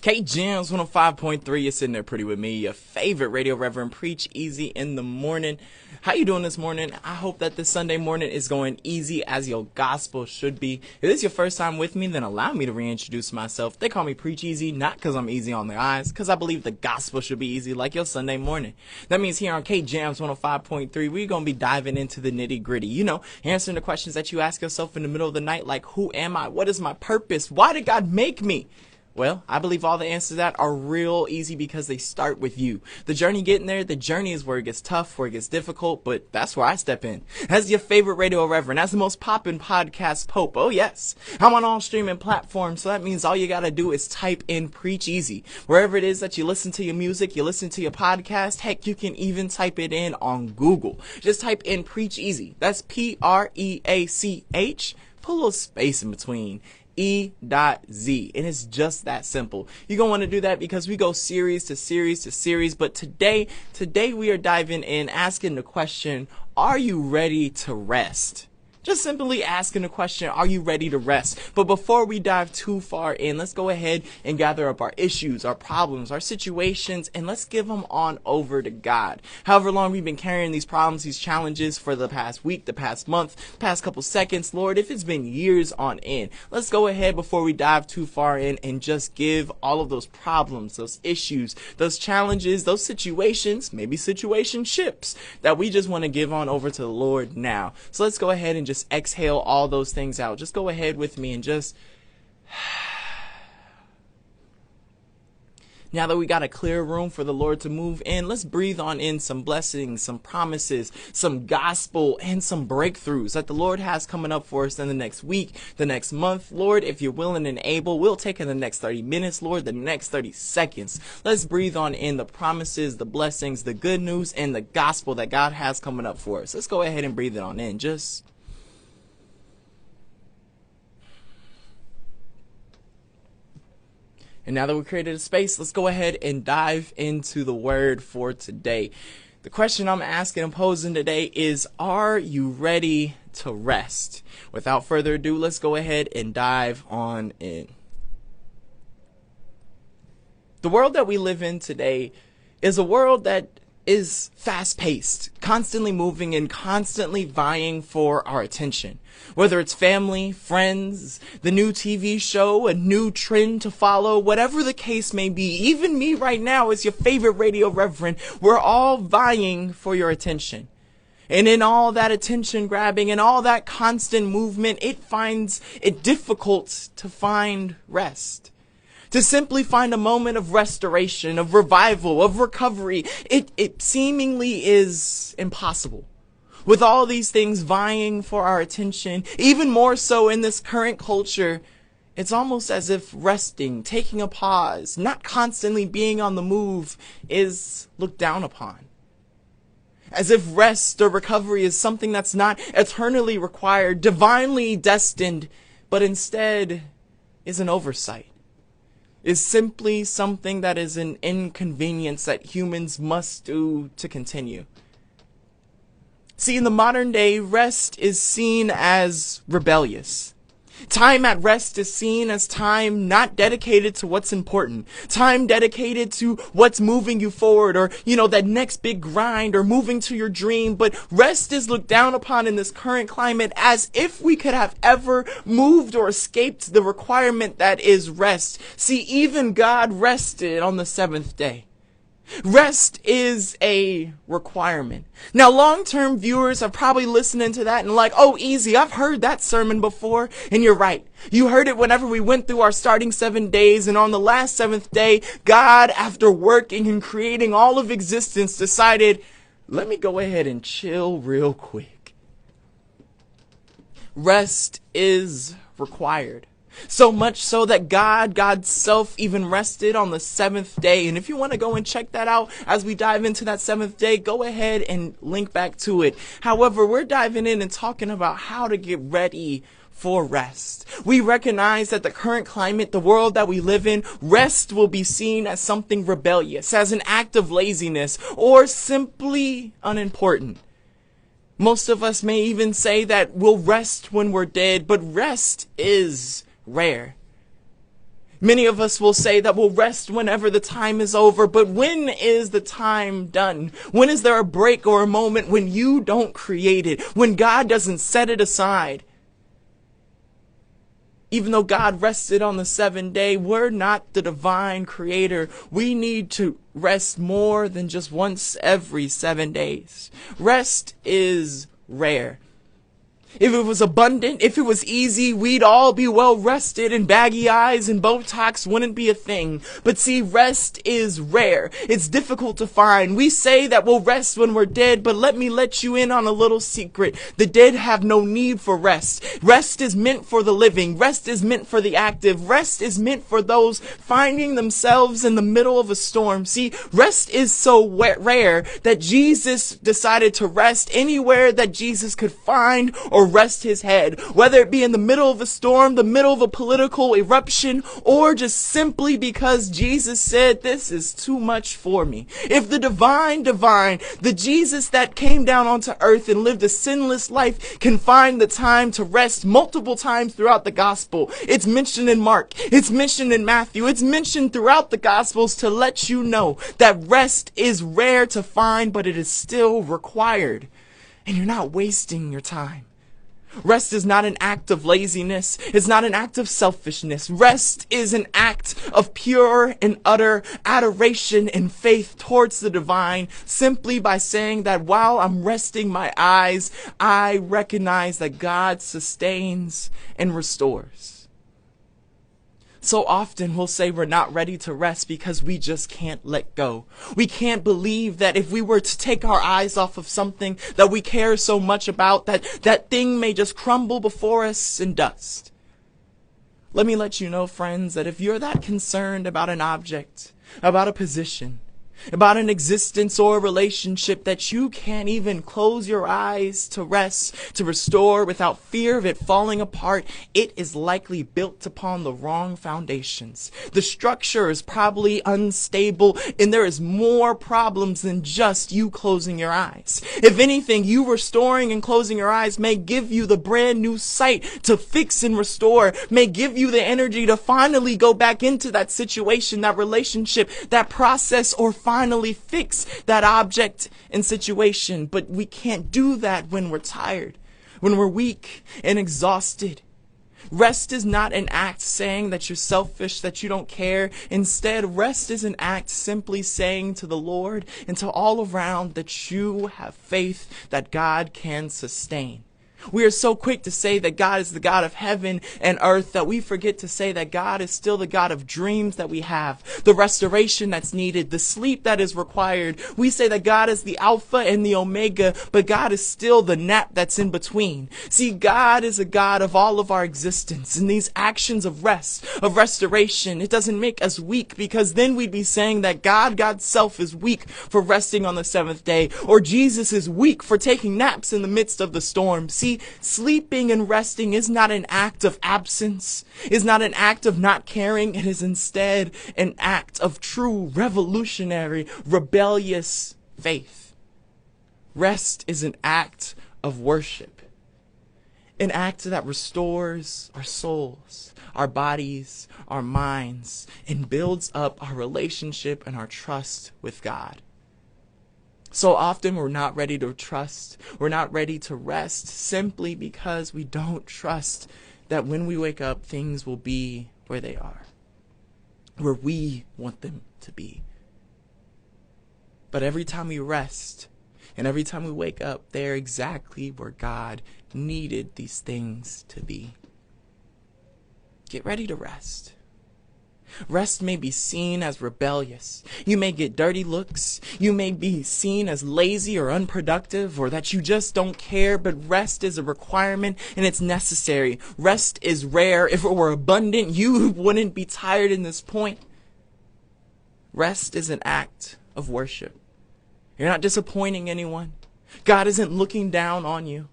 K Jams 105.3 is sitting there pretty with me, your favorite radio reverend, preach easy in the morning. How you doing this morning? I hope that this Sunday morning is going easy as your gospel should be. If this is your first time with me, then allow me to reintroduce myself. They call me Preach Easy, not because I'm easy on their eyes, because I believe the gospel should be easy like your Sunday morning. That means here on K Jams 105.3, we're going to be diving into the nitty gritty. You know, answering the questions that you ask yourself in the middle of the night, like, who am I? What is my purpose? Why did God make me? Well, I believe all the answers to that are real easy because they start with you. The journey getting there, the journey is where it gets tough, where it gets difficult, but that's where I step in. As your favorite radio reverend, as the most poppin' podcast pope, oh yes, I'm on all streaming platforms, so that means all you gotta do is type in Preach Easy. Wherever it is that you listen to your music, you listen to your podcast, heck, you can even type it in on Google. Just type in Preach Easy. That's Preach, put a little space in between. E.Z. And it's just that simple. You're going to want to do that because we go series to series to series. But today we are diving in, asking the question, are you ready to rest? Just simply asking the question, are you ready to rest? But before we dive too far in, let's go ahead and gather up our issues, our problems, our situations, and let's give them on over to God. However long we've been carrying these problems, these challenges for the past week, the past month, the past couple seconds, Lord, if it's been years on end, let's go ahead before we dive too far in and just give all of those problems, those issues, those challenges, those situations, maybe situationships that we just want to give on over to the Lord now. So let's go ahead and just exhale all those things out. Just go ahead with me and just now that we got a clear room for the Lord to move in, let's breathe on in some blessings, some promises, some gospel, and some breakthroughs that the Lord has coming up for us in the next week, the next month. Lord, if you're willing and able, we'll take in the next 30 minutes, Lord, the next 30 seconds. Let's breathe on in the promises, the blessings, the good news, and the gospel that God has coming up for us. Let's go ahead and breathe it on in. And now that we've created a space, let's go ahead and dive into the word for today. The question I'm asking and posing today is, are you ready to rest? Without further ado, let's go ahead and dive on in. The world that we live in today is a world that is fast-paced, constantly moving and constantly vying for our attention. Whether it's family, friends, the new TV show, a new trend to follow, whatever the case may be, even me right now as your favorite radio reverend, we're all vying for your attention. And in all that attention grabbing and all that constant movement, it finds it difficult to find rest. To simply find a moment of restoration, of revival, of recovery, it seemingly is impossible. With all these things vying for our attention, even more so in this current culture, it's almost as if resting, taking a pause, not constantly being on the move is looked down upon. As if rest or recovery is something that's not eternally required, divinely destined, but instead is an oversight. Is simply something that is an inconvenience that humans must do to continue. See, in the modern day, rest is seen as rebellious. Time at rest is seen as time not dedicated to what's important. Time dedicated to what's moving you forward or, that next big grind or moving to your dream. But rest is looked down upon in this current climate as if we could have ever moved or escaped the requirement that is rest. See, even God rested on the seventh day. Rest is a requirement. Now, long-term viewers are probably listening to that and like, oh, easy, I've heard that sermon before. And you're right. You heard it whenever we went through our starting 7 days. And on the last seventh day, God, after working and creating all of existence, decided, let me go ahead and chill real quick. Rest is required. So much so that God's self even rested on the seventh day. And if you want to go and check that out as we dive into that seventh day, go ahead and link back to it. However, we're diving in and talking about how to get ready for rest. We recognize that the current climate, the world that we live in, rest will be seen as something rebellious, as an act of laziness, or simply unimportant. Most of us may even say that we'll rest when we're dead, but rest is rare. Many of us will say that we'll rest whenever the time is over, but when is the time done? When is there a break or a moment when you don't create it, when God doesn't set it aside? Even though God rested on the seventh day, we're not the divine creator. We need to rest more than just once every 7 days. Rest is rare. If it was abundant, if it was easy, we'd all be well rested and baggy eyes and Botox wouldn't be a thing. But see, rest is rare. It's difficult to find. We say that we'll rest when we're dead, but let me let you in on a little secret. The dead have no need for rest. Rest is meant for the living. Rest is meant for the active. Rest is meant for those finding themselves in the middle of a storm. See, rest is so rare that Jesus decided to rest anywhere that Jesus could find or rest his head, whether it be in the middle of a storm, the middle of a political eruption, or just simply because Jesus said, this is too much for me. If the divine, the Jesus that came down onto earth and lived a sinless life can find the time to rest multiple times throughout the gospel, it's mentioned in Mark, it's mentioned in Matthew, it's mentioned throughout the gospels to let you know that rest is rare to find, but it is still required. And you're not wasting your time. Rest is not an act of laziness. It's not an act of selfishness. Rest is an act of pure and utter adoration and faith towards the divine, simply by saying that while I'm resting my eyes, I recognize that God sustains and restores. So often we'll say we're not ready to rest because we just can't let go. We can't believe that if we were to take our eyes off of something that we care so much about, that thing may just crumble before us in dust. Let me let you know, friends, that if you're that concerned about an object, about a position, about an existence or a relationship that you can't even close your eyes to rest, to restore without fear of it falling apart, it is likely built upon the wrong foundations. The structure is probably unstable, and there is more problems than just you closing your eyes. If anything, you restoring and closing your eyes may give you the brand new sight to fix and restore, may give you the energy to finally go back into that situation, that relationship, that process, or finally fix that object and situation. But we can't do that when we're tired, when we're weak and exhausted. Rest is not an act saying that you're selfish, that you don't care. Instead, rest is an act simply saying to the Lord and to all around that you have faith that God can sustain. We are so quick to say that God is the God of heaven and earth that we forget to say that God is still the God of dreams that we have, the restoration that's needed, the sleep that is required. We say that God is the Alpha and the Omega, but God is still the nap that's in between. See, God is a God of all of our existence, and these actions of rest, of restoration, it doesn't make us weak, because then we'd be saying that God's self is weak for resting on the seventh day, or Jesus is weak for taking naps in the midst of the storm. See, sleeping and resting is not an act of absence, is not an act of not caring. It is instead an act of true revolutionary, rebellious faith. Rest is an act of worship, an act that restores our souls, our bodies, our minds, and builds up our relationship and our trust with God. So often we're not ready to trust, we're not ready to rest simply because we don't trust that when we wake up, things will be where they are, where we want them to be. But every time we rest and every time we wake up, they're exactly where God needed these things to be. Get ready to rest. Rest may be seen as rebellious. You may get dirty looks. You may be seen as lazy or unproductive, or that you just don't care, but rest is a requirement and it's necessary. Rest is rare. If it were abundant, you wouldn't be tired in this point. Rest is an act of worship. You're not disappointing anyone. God isn't looking down on you.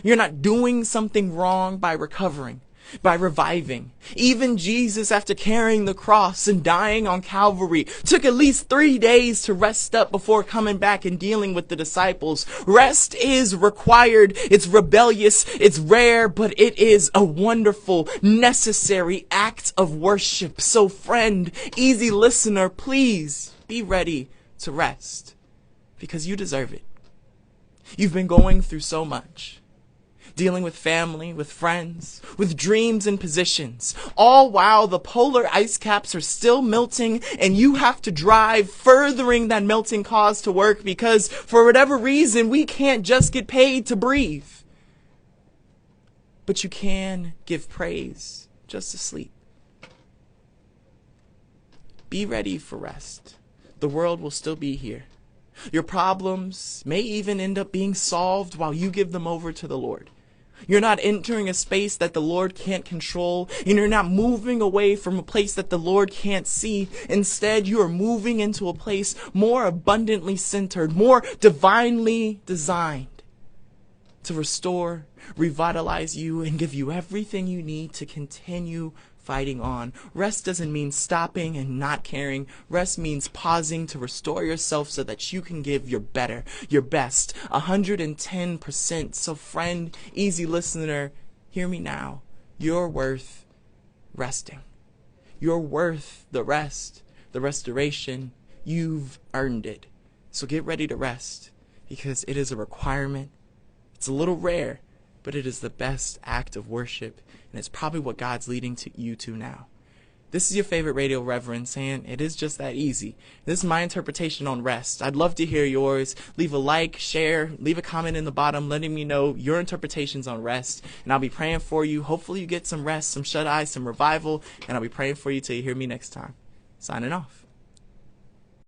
You're not doing something wrong by recovering. by reviving. Even Jesus, after carrying the cross and dying on Calvary, took at least 3 days to rest up before coming back and dealing with the disciples. Rest is required. It's rebellious. It's rare, but it is a wonderful, necessary act of worship. So friend, easy listener, please be ready to rest because you deserve it. You've been going through so much. Dealing with family, with friends, with dreams and positions, all while the polar ice caps are still melting and you have to drive furthering that melting cause to work because for whatever reason, we can't just get paid to breathe. But you can give praise just to sleep. Be ready for rest. The world will still be here. Your problems may even end up being solved while you give them over to the Lord. You're not entering a space that the Lord can't control, and you're not moving away from a place that the Lord can't see. Instead, you are moving into a place more abundantly centered, more divinely designed to restore, revitalize you, and give you everything you need to continue fighting on. Rest doesn't mean stopping and not caring. Rest means pausing to restore yourself so that you can give your better, your best, 110%. So friend, easy listener, hear me now. You're worth resting. You're worth the rest, the restoration. You've earned it. So get ready to rest because it is a requirement. It's a little rare, but it is the best act of worship, and it's probably what God's leading you to now. This is your favorite radio reverend saying it is just that easy. This is my interpretation on rest. I'd love to hear yours. Leave a like, share, leave a comment in the bottom letting me know your interpretations on rest, and I'll be praying for you. Hopefully you get some rest, some shut-eye, some revival, and I'll be praying for you till you hear me next time. Signing off.